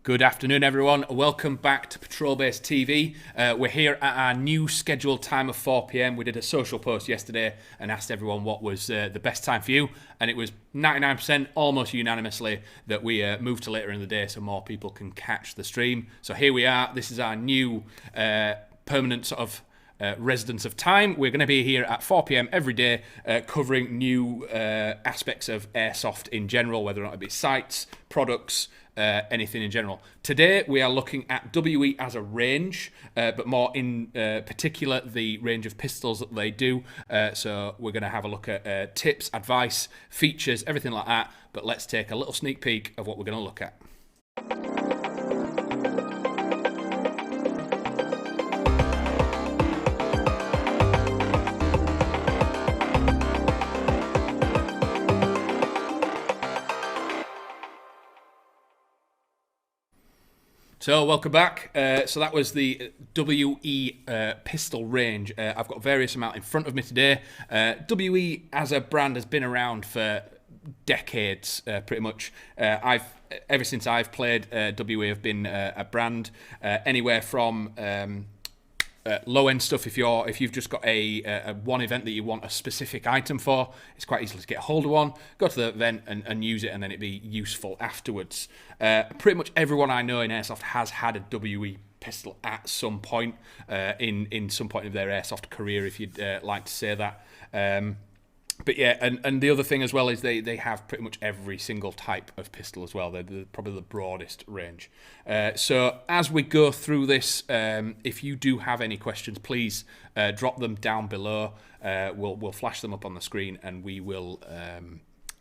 Good afternoon, everyone. Welcome back to Patrol Base TV. We're here at our new scheduled time of 4 p.m. We did a social post yesterday and asked everyone what was the best time for you, and it was 99%, almost unanimously, that we moved to later in the day so more people can catch the stream. So here we are. This is our new permanent sort of residence of time. We're going to be here at 4 p.m. every day, covering new aspects of airsoft in general, whether or not it be sites, products, anything in general. Today we are looking at WE as a range, but more in particular the range of pistols that they do. So we're going to have a look at tips, advice, features, everything like that. But let's take a little sneak peek of what we're going to look at. So welcome back. So that was the WE pistol range. I've got various amount in front of me today. WE as a brand has been around for decades, pretty much. Ever since I've played, WE have been a brand anywhere from low-end stuff. If you've just got a one event that you want a specific item for, it's quite easy to get a hold of one, go to the event and use it, and then it'd be useful afterwards. Pretty much everyone I know in Airsoft has had a WE pistol at some point, in some point of their Airsoft career, if you'd like to say that. But yeah, and the other thing as well is they have pretty much every single type of pistol as well. They're probably the broadest range. So as we go through this, if you do have any questions, please drop them down below. We'll flash them up on the screen and we will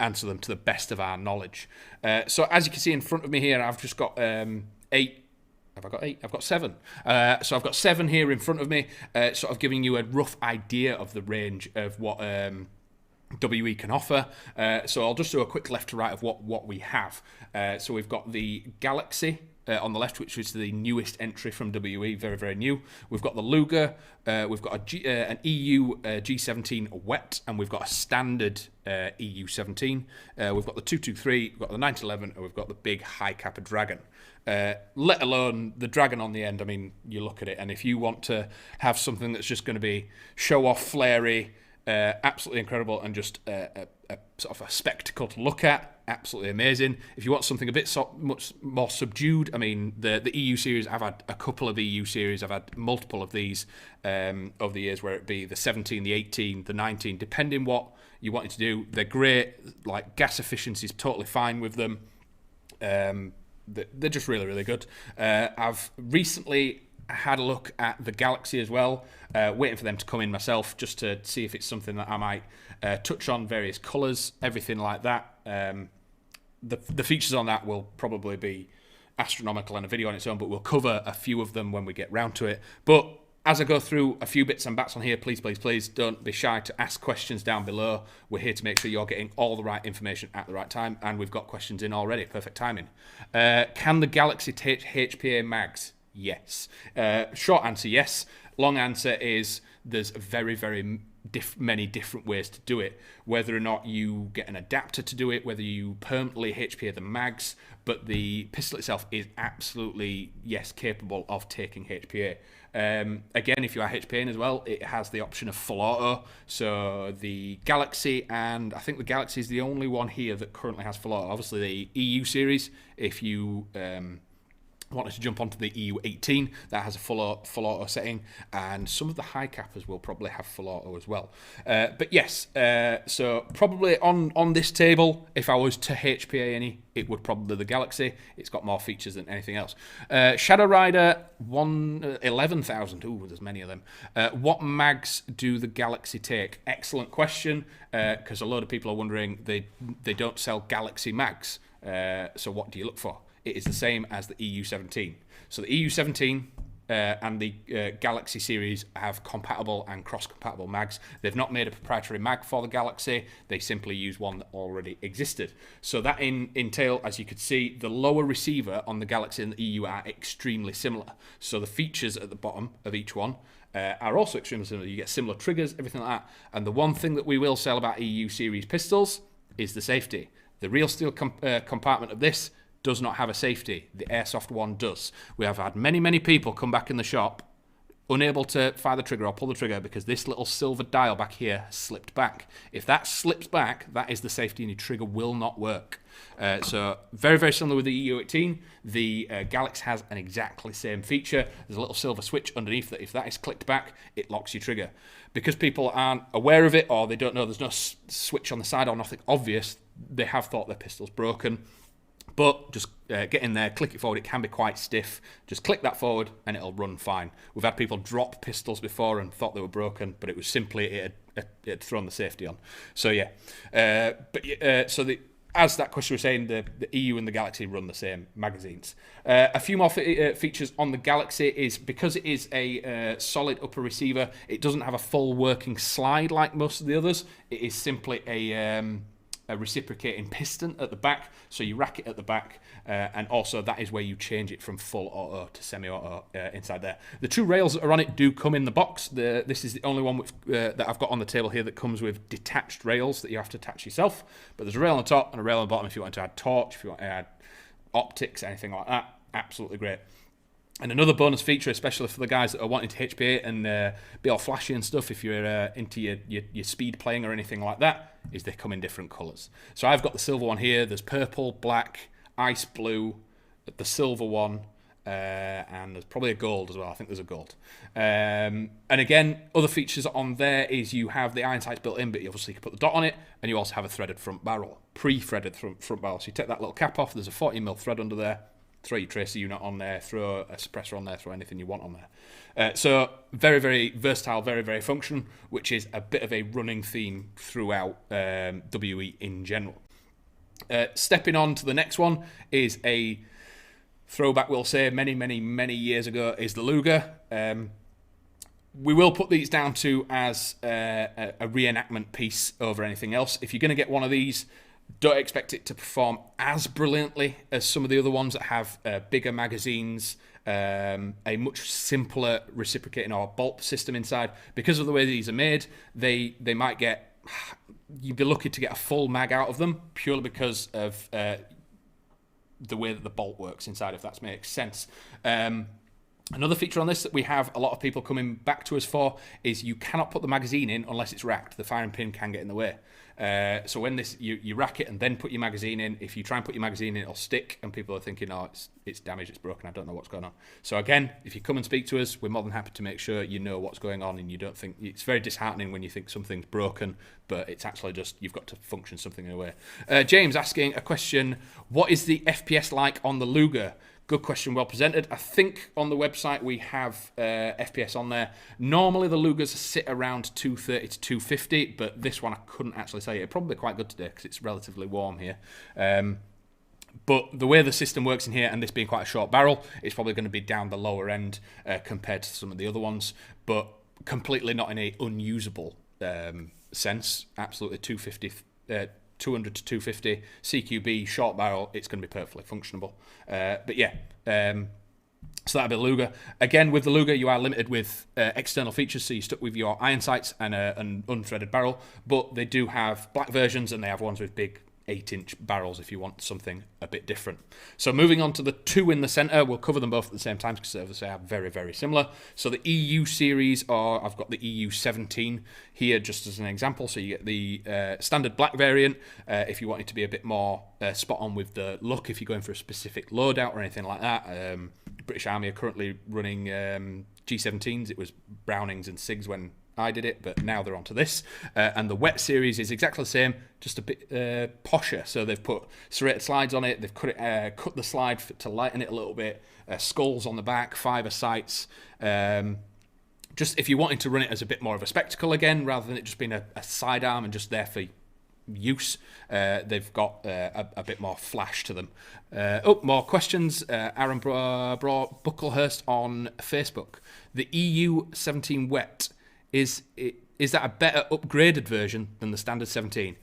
answer them to the best of our knowledge. So as you can see in front of me here, I've just got 8. Have I got 8? I've got 7. So I've got 7 here in front of me, sort of giving you a rough idea of the range of what WE can offer. So I'll just do a quick left to right of what we have. So we've got the Galaxy on the left, which is the newest entry from WE, very, very new. We've got the Luger, we've got an EU G17 wet, and we've got a standard EU 17. We've got the 223, we've got the 911, and we've got the big high kappa Dragon. Let alone the Dragon on the end. I mean, you look at it, and if you want to have something that's just going to be show off, flary, absolutely incredible, and just a sort of a spectacle to look at, absolutely amazing. If you want something a bit much more subdued, I mean, the EU series, I've had a couple of EU series, I've had multiple of these over the years, where it be the 17, the 18, the 19, depending what you wanted to do. They're great, like gas efficiency is totally fine with them. They're just really, really good. I've recently had a look at the Galaxy as well, waiting for them to come in myself, just to see if it's something that I might touch on, various colours, everything like that. The features on that will probably be astronomical in a video on its own, but we'll cover a few of them when we get round to it. But as I go through a few bits and bats on here, please don't be shy to ask questions down below. We're here to make sure you're getting all the right information at the right time, and we've got questions in already. Perfect timing. Can the Galaxy take HPA mags? Yes. Short answer, yes. Long answer is there's very, very many different ways to do it. Whether or not you get an adapter to do it, whether you permanently HPA the mags, but the pistol itself is absolutely, yes, capable of taking HPA. Again, if you are HPAing as well, it has the option of full auto. So the Galaxy, and I think the Galaxy is the only one here that currently has full auto. Obviously the EU series, if you wanted to jump onto the EU 18, that has a full auto setting, and some of the high cappers will probably have full auto as well. But yes, so probably on this table, if I was to HPA any, it would probably the Galaxy. It's got more features than anything else. Shadow Rider 11,000. Ooh, there's many of them. What mags do the Galaxy take? Excellent question, because a lot of people are wondering, they don't sell Galaxy mags. So what do you look for? It is the same as the EU 17. So the EU 17 and the Galaxy series have compatible and cross-compatible mags. They've not made a proprietary mag for the Galaxy. They simply use one that already existed. So that entail, as you could see, the lower receiver on the Galaxy and the EU are extremely similar. So the features at the bottom of each one are also extremely similar. You get similar triggers, everything like that. And the one thing that we will sell about EU series pistols is the safety. The real steel compartment of this does not have a safety. The Airsoft one does. We have had many people come back in the shop unable to fire the trigger or pull the trigger because this little silver dial back here has slipped back. If that slips back, that is the safety and your trigger will not work. So very similar with the EU18. The Galaxy has an exactly same feature. There's a little silver switch underneath that if that is clicked back, it locks your trigger. Because people aren't aware of it or they don't know there's no switch on the side or nothing obvious, they have thought their pistol's broken. But just get in there, click it forward. It can be quite stiff. Just click that forward and it'll run fine. We've had people drop pistols before and thought they were broken, but it was simply it had thrown the safety on. So yeah, as that question was saying, the EU and the Galaxy run the same magazines. A few more features on the Galaxy is because it is a solid upper receiver, it doesn't have a full working slide like most of the others. It is simply a reciprocating piston at the back, so you rack it at the back, and also that is where you change it from full auto to semi-auto inside there. The two rails that are on it do come in the box. This is the only one that I've got on the table here that comes with detached rails that you have to attach yourself, but there's a rail on the top and a rail on the bottom if you want to add torch, if you want to add optics, anything like that. Absolutely great. And another bonus feature, especially for the guys that are wanting to HPA and be all flashy and stuff, if you're into your speed playing or anything like that, is they come in different colours. So I've got the silver one here. There's purple, black, ice blue, the silver one, and there's probably a gold as well. I think there's a gold. And again, other features on there is you have the iron sights built in, but you obviously can put the dot on it, and you also have a threaded front barrel, pre-threaded front barrel. So you take that little cap off. There's a 40mm thread under there. Throw your tracer unit on there, throw a suppressor on there, throw anything you want on there. So very versatile, very functional, which is a bit of a running theme throughout WE in general. Stepping on to the next one is a throwback, we'll say, many years ago, is the Luger. We will put these down to as a reenactment piece over anything else. If you're going to get one of these, don't expect it to perform as brilliantly as some of the other ones that have bigger magazines, a much simpler reciprocating or bolt system inside. Because of the way these are made, they might get, you'd be lucky to get a full mag out of them purely because of the way that the bolt works inside, if that makes sense. Another feature on this that we have a lot of people coming back to us for is you cannot put the magazine in unless it's racked. The firing pin can get in the way. So when you rack it and then put your magazine in, if you try and put your magazine in, it'll stick, and people are thinking, oh, it's damaged, it's broken, I don't know what's going on. So again, if you come and speak to us, we're more than happy to make sure you know what's going on and you don't think, it's very disheartening when you think something's broken, but it's actually just, you've got to function something in a way. James asking a question, what is the FPS like on the Luger? Good question, well presented. I think on the website we have FPS on there. Normally the Lugers sit around 230 to 250, but this one I couldn't actually say. It'd probably be quite good today because it's relatively warm here. But the way the system works in here, and this being quite a short barrel, it's probably going to be down the lower end compared to some of the other ones, but completely not in a unusable sense. Absolutely 200 to 250 CQB short barrel, it's going to be perfectly functionable. But yeah, so that'll be Luger. Again, with the Luger, you are limited with external features, so you're stuck with your iron sights and an unthreaded barrel. But they do have black versions, and they have ones with big 8-inch barrels if you want something a bit different. So moving on to the two in the centre, we'll cover them both at the same time because they are very similar. So the EU series, or I've got the EU17 here just as an example. So you get the standard black variant if you want it to be a bit more spot on with the look, if you're going for a specific loadout or anything like that. British Army are currently running G17s. It was Brownings and SIGs when I did it, but now they're onto this. And the wet series is exactly the same, just a bit posher. So they've put serrated slides on it. They've cut the slide to lighten it a little bit. Skulls on the back, fibre sights. Just if you wanted to run it as a bit more of a spectacle again, rather than it just being a sidearm and just there for use, they've got a bit more flash to them. More questions. Aaron brought Bucklehurst on Facebook. The EU17 wet. Is that a better upgraded version than the standard 17?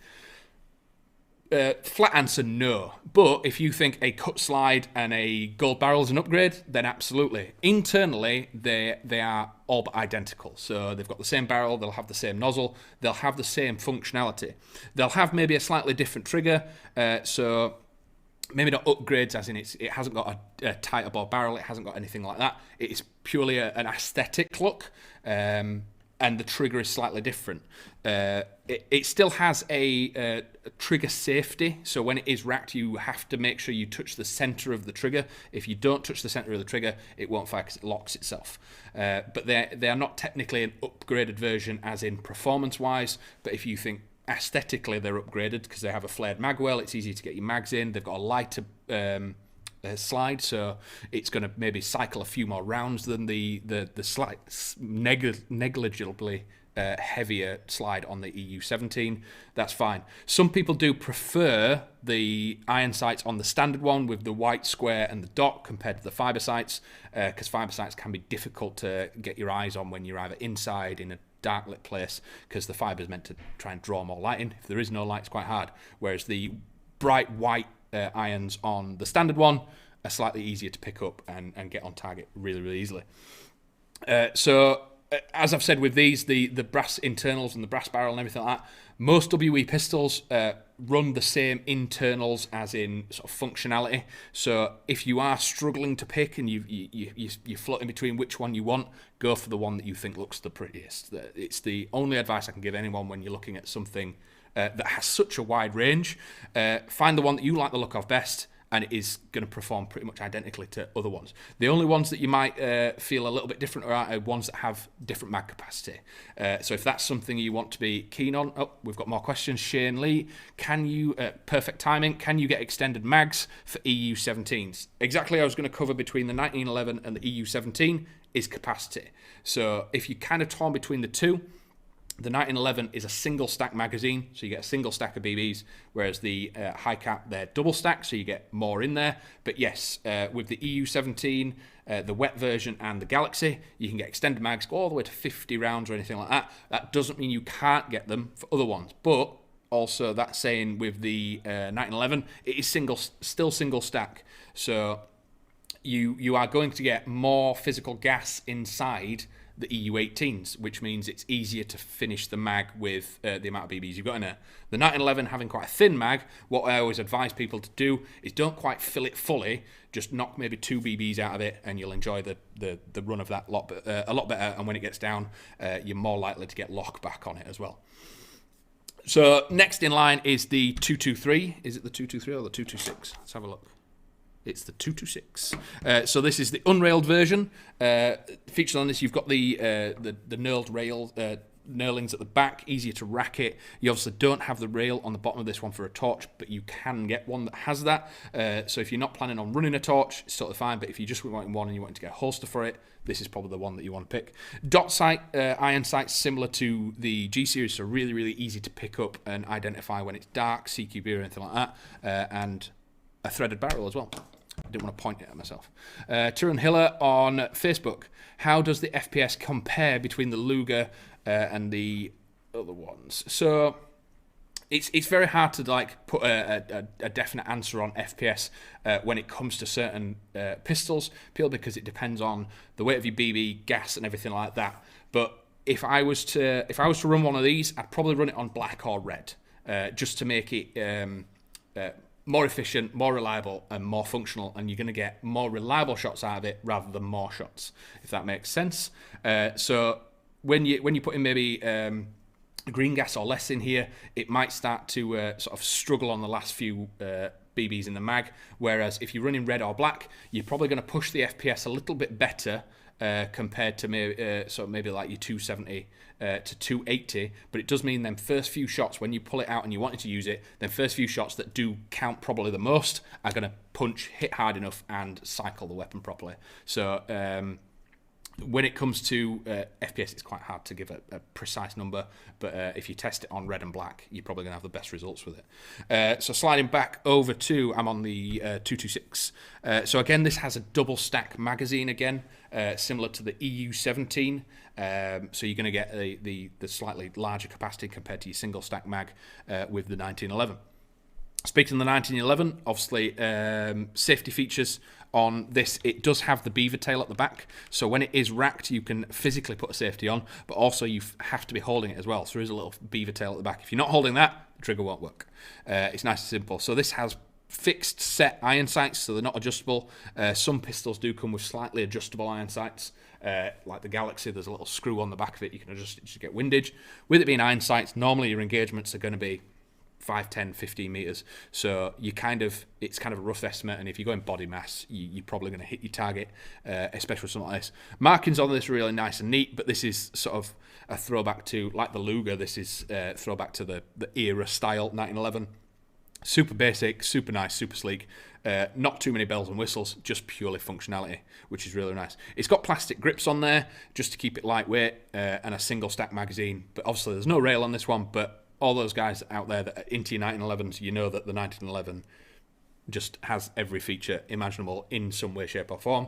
Flat answer, no. But if you think a cut slide and a gold barrel is an upgrade, then absolutely. Internally, they are all but identical. So they've got the same barrel, they'll have the same nozzle, they'll have the same functionality. They'll have maybe a slightly different trigger. So maybe not upgrades as in it hasn't got a tighter bore barrel, it hasn't got anything like that. It is purely an aesthetic look, and the trigger is slightly different. It still has a trigger safety, so when it is racked, you have to make sure you touch the center of the trigger. If you don't touch the center of the trigger, it won't fire because it locks itself. But they are not technically an upgraded version as in performance-wise, but if you think aesthetically they're upgraded because they have a flared mag well, it's easy to get your mags in, they've got a lighter slide, so it's going to maybe cycle a few more rounds than the slight negligibly heavier slide on the EU17. That's fine. Some people do prefer the iron sights on the standard one with the white square and the dot compared to the fiber sights, because fiber sights can be difficult to get your eyes on when you're either inside in a dark lit place, because the fiber is meant to try and draw more light in. If there is no light, it's quite hard, whereas the bright white irons on the standard one are slightly easier to pick up and get on target really easily. So as I've said with these, the brass internals and the brass barrel and everything like that, most WE pistols run the same internals as in sort of functionality. So if you are struggling to pick and you're floating between which one you want, go for the one that you think looks the prettiest. It's the only advice I can give anyone when you're looking at something that has such a wide range. Find the one that you like the look of best, and it is going to perform pretty much identically to other ones. The only ones that you might feel a little bit different are ones that have different mag capacity. So if that's something you want to be keen on, we've got more questions. Shane Lee, can you, perfect timing, can you get extended mags for EU17s? Exactly, I was going to cover between the 1911 and the EU17 is capacity. So if you're kind of torn between the two, the 1911 is a single stack magazine, so you get a single stack of BBs, whereas the high cap, they're double stack, so you get more in there. But yes, with the EU17, the wet version and the Galaxy, you can get extended mags, go all the way to 50 rounds or anything like that. That doesn't mean you can't get them for other ones, but also that's saying with the 1911, it is still single stack. So you are going to get more physical gas inside the EU18s, which means it's easier to finish the mag with the amount of BBs you've got in there. The 1911 having quite a thin mag, what I always advise people to do is don't quite fill it fully, just knock maybe 2 BBs out of it and you'll enjoy the run of that a lot better, and when it gets down, you're more likely to get lock back on it as well. So next in line is the 223. Is it the 223 or the 226? Let's have a look. It's the 226. So this is the unrailed version. Featured on this, you've got the knurled rail, knurlings at the back, easier to rack it. You obviously don't have the rail on the bottom of this one for a torch, but you can get one that has that. So if you're not planning on running a torch, it's totally fine, but if you just want one and you want to get a holster for it, this is probably the one that you want to pick. Dot sight, iron sights similar to the G series, so really easy to pick up and identify when it's dark, CQB or anything like that, and a threaded barrel as well. I didn't want to point it at myself. Tyrone Hiller on Facebook. How does the FPS compare between the Luger and the other ones? So it's very hard to like put a definite answer on FPS when it comes to certain pistols, purely because it depends on the weight of your BB, gas, and everything like that. But if I was to run one of these, I'd probably run it on black or red, just to make it more efficient, more reliable, and more functional, and you're going to get more reliable shots out of it rather than more shots, if that makes sense. So when you put in maybe green gas or less in here, it might start to sort of struggle on the last few BBs in the mag, whereas if you're running red or black, you're probably going to push the FPS a little bit better compared to maybe like your 270 to 280, but it does mean them first few shots when you pull it out and you wanted to use it, then first few shots that do count probably the most are going to punch, hit hard enough, and cycle the weapon properly. So when it comes to FPS, it's quite hard to give a precise number, but if you test it on red and black, you're probably going to have the best results with it. So sliding back over to, I'm on the 226. So again, this has a double stack magazine again, similar to the EU17. So you're going to get the slightly larger capacity compared to your single stack mag with the 1911. Speaking of the 1911, obviously safety features on this, it does have the beaver tail at the back, so when it is racked you can physically put a safety on, but also you have to be holding it as well, so there is a little beaver tail at the back. If you're not holding that, the trigger won't work. It's nice and simple. So this has fixed set iron sights, so they're not adjustable. Some pistols do come with slightly adjustable iron sights, like the Galaxy. There's a little screw on the back of it, you can adjust it to get windage. With it being iron sights, normally your engagements are going to be 5, 10, 15 meters, so it's kind of a rough estimate, and if you go in body mass, you're probably going to hit your target, especially with something like this. Markings on this are really nice and neat, but this is sort of a throwback to, like the Luger, this is a throwback to the era style 1911. Super basic, super nice, super sleek. Not too many bells and whistles, just purely functionality, which is really nice. It's got plastic grips on there just to keep it lightweight, and a single stack magazine. But obviously there's no rail on this one, but all those guys out there that are into your 1911s, you know that the 1911 just has every feature imaginable in some way, shape or form.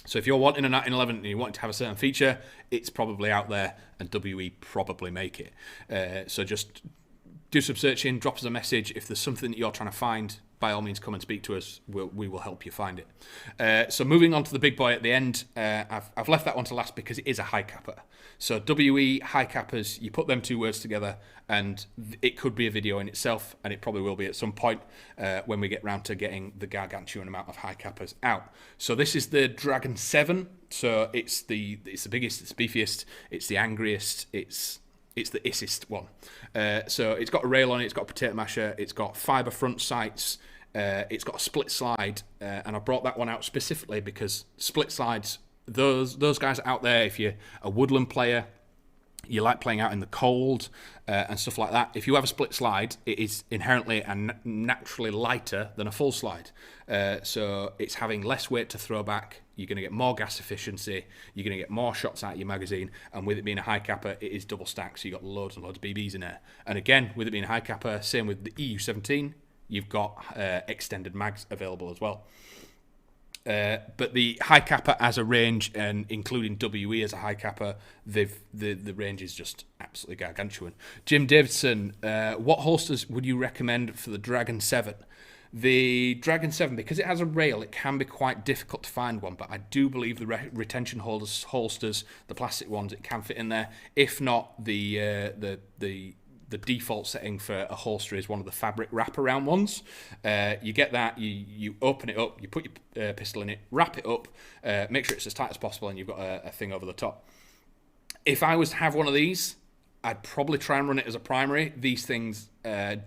So if you're wanting a 1911 and you want to have a certain feature, it's probably out there, and WE probably make it. So just do some searching, drop us a message. If there's something that you're trying to find, by all means come and speak to us. We will help you find it. So moving on to the big boy at the end, I've left that one to last because it is a high capper. So WE high cappers, you put them two words together and it could be a video in itself, and it probably will be at some point when we get round to getting the gargantuan amount of high cappers out. So this is the Dragon 7. So it's the biggest, it's the beefiest, it's the angriest, it's the issest one. So it's got a rail on it, it's got a potato masher, it's got fibre front sights, it's got a split slide, and I brought that one out specifically because split slides, those guys out there, if you're a woodland player, you like playing out in the cold and stuff like that, if you have a split slide, it is inherently and naturally lighter than a full slide. So it's having less weight to throw back, you're going to get more gas efficiency, you're going to get more shots out of your magazine, and with it being a high capper, it is double stacked, so you've got loads and loads of BBs in there. And again, with it being a high capper, same with the EU17, you've got extended mags available as well. But the high capper as a range, and including WE as a high capper, the range is just absolutely gargantuan. Jim Davidson, what holsters would you recommend for the Dragon 7? The Dragon 7, because it has a rail, it can be quite difficult to find one, but I do believe the retention holsters, the plastic ones, it can fit in there. If not, the default setting for a holster is one of the fabric wraparound ones. You get that, you open it up, you put your pistol in it, wrap it up, make sure it's as tight as possible, and you've got a thing over the top. If I was to have one of these, I'd probably try and run it as a primary. These things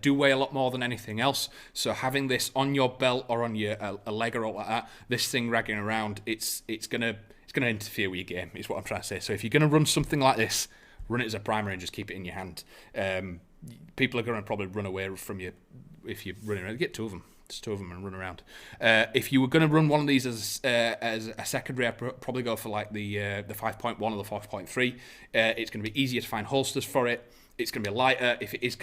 do weigh a lot more than anything else, so having this on your belt or on your a leg or like that, this thing ragging around, it's gonna interfere with your game, is what I'm trying to say. So if you're gonna run something like this, run it as a primary and just keep it in your hand. People are going to probably run away from you if you're running around. Get two of them. Just two of them and run around. If you were going to run one of these as a secondary, I'd probably go for like the 5.1 or the 5.3. It's going to be easier to find holsters for it. It's going to be lighter if it is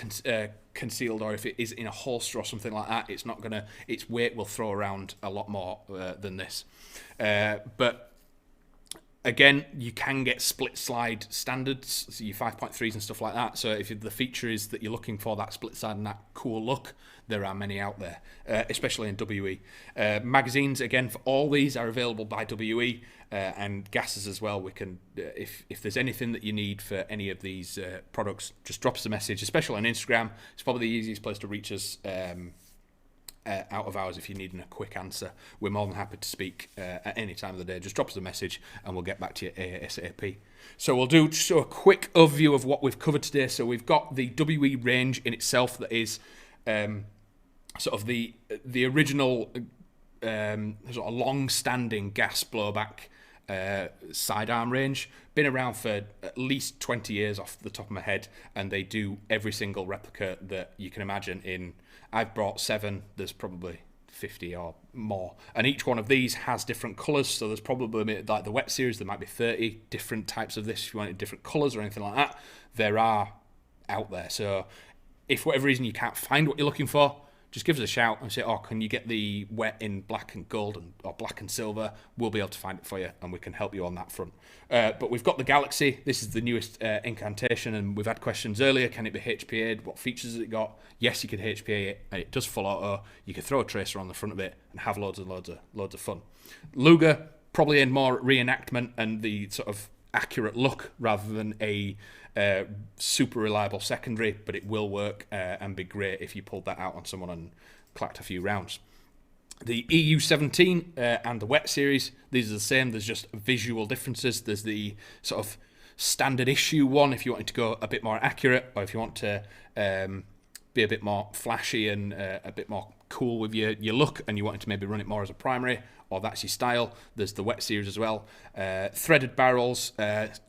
concealed, or if it is in a holster or something like that. It's not going to. Its weight will throw around a lot more than this. But again, you can get split slide standards, so your 5.3s and stuff like that. So if the feature is that you're looking for that split side and that cool look, there are many out there, especially in WE. Magazines, again, for all these are available by WE, and gases as well. We can, if there's anything that you need for any of these products, just drop us a message, especially on Instagram. It's probably the easiest place to reach us. Out of hours, if you're needing a quick answer, we're more than happy to speak at any time of the day. Just drop us a message and we'll get back to you ASAP. So we'll do just a quick overview of what we've covered today. So we've got the WE range in itself, that is sort of the original sort of long-standing gas blowback sidearm range. Been around for at least 20 years off the top of my head, and they do every single replica that you can imagine in. I've brought 7, there's probably 50 or more, and each one of these has different colours, so there's probably, like the wet series, there might be 30 different types of this. If you wanted different colours or anything like that, there are out there. So if for whatever reason you can't find what you're looking for, just give us a shout and say, oh, can you get the wet in black and gold or black and silver? We'll be able to find it for you, and we can help you on that front. But we've got the Galaxy. This is the newest incantation, and we've had questions earlier. Can it be HPA'd? What features has it got? Yes, you can HPA it, and it does full auto. You can throw a tracer on the front of it and have loads and loads of fun. Luger, probably in more reenactment and the sort of accurate look rather than a super reliable secondary, but it will work and be great if you pulled that out on someone and clacked a few rounds. The EU17 and the wet series, these are the same. There's just visual differences. There's the sort of standard issue one if you wanted to go a bit more accurate, or if you want to be a bit more flashy and a bit more cool with your look, and you wanted to maybe run it more as a primary, or that's your style. There's the wet series as well. Threaded barrels,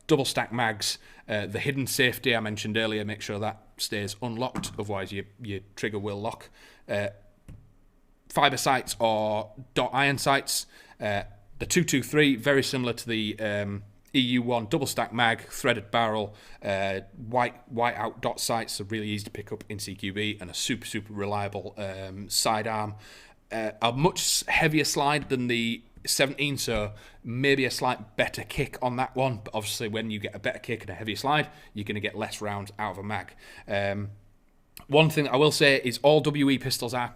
double stack mags, the hidden safety I mentioned earlier, make sure that stays unlocked, otherwise your trigger will lock. Fiber sights or dot iron sights. The 223, very similar to the EU1, double stack mag, threaded barrel, white out dot sights, so really easy to pick up in CQB, and a super reliable sidearm. A much heavier slide than the 17, so maybe a slight better kick on that one, but obviously when you get a better kick and a heavier slide, you're going to get less rounds out of a mag. One thing I will say is all WE pistols are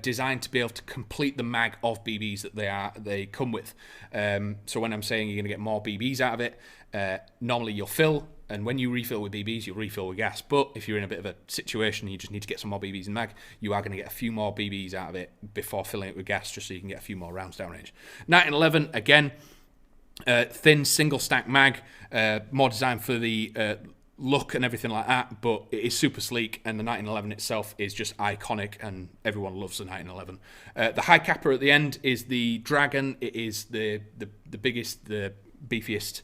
designed to be able to complete the mag of BBs that they come with. So when I'm saying you're going to get more BBs out of it, normally you'll fill, and when you refill with BBs, you'll refill with gas. But if you're in a bit of a situation, you just need to get some more BBs in mag, you are going to get a few more BBs out of it before filling it with gas, just so you can get a few more rounds downrange. 1911, again, thin single stack mag, more designed for the look and everything like that, but it is super sleek, and the 1911 itself is just iconic, and everyone loves the 1911. The high capper at the end is the Dragon. It is the biggest, the beefiest,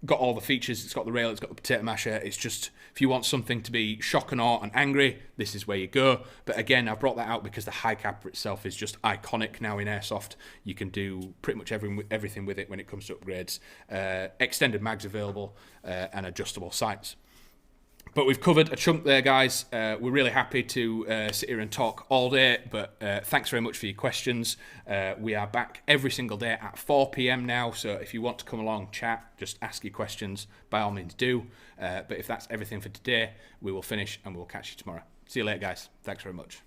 got all the features. It's got the rail, it's got the potato masher. It's just, if you want something to be shock and awe and angry, this is where you go. But again, I brought that out because the high capper itself is just iconic now in Airsoft. You can do pretty much everything with it when it comes to upgrades. Extended mags available, and adjustable sights. But we've covered a chunk there, guys. We're really happy to sit here and talk all day, but thanks very much for your questions. We are back every single day at 4 p.m. now, so if you want to come along, chat, just ask your questions, by all means do. But if that's everything for today, we will finish and we'll catch you tomorrow. See you later, guys. Thanks very much.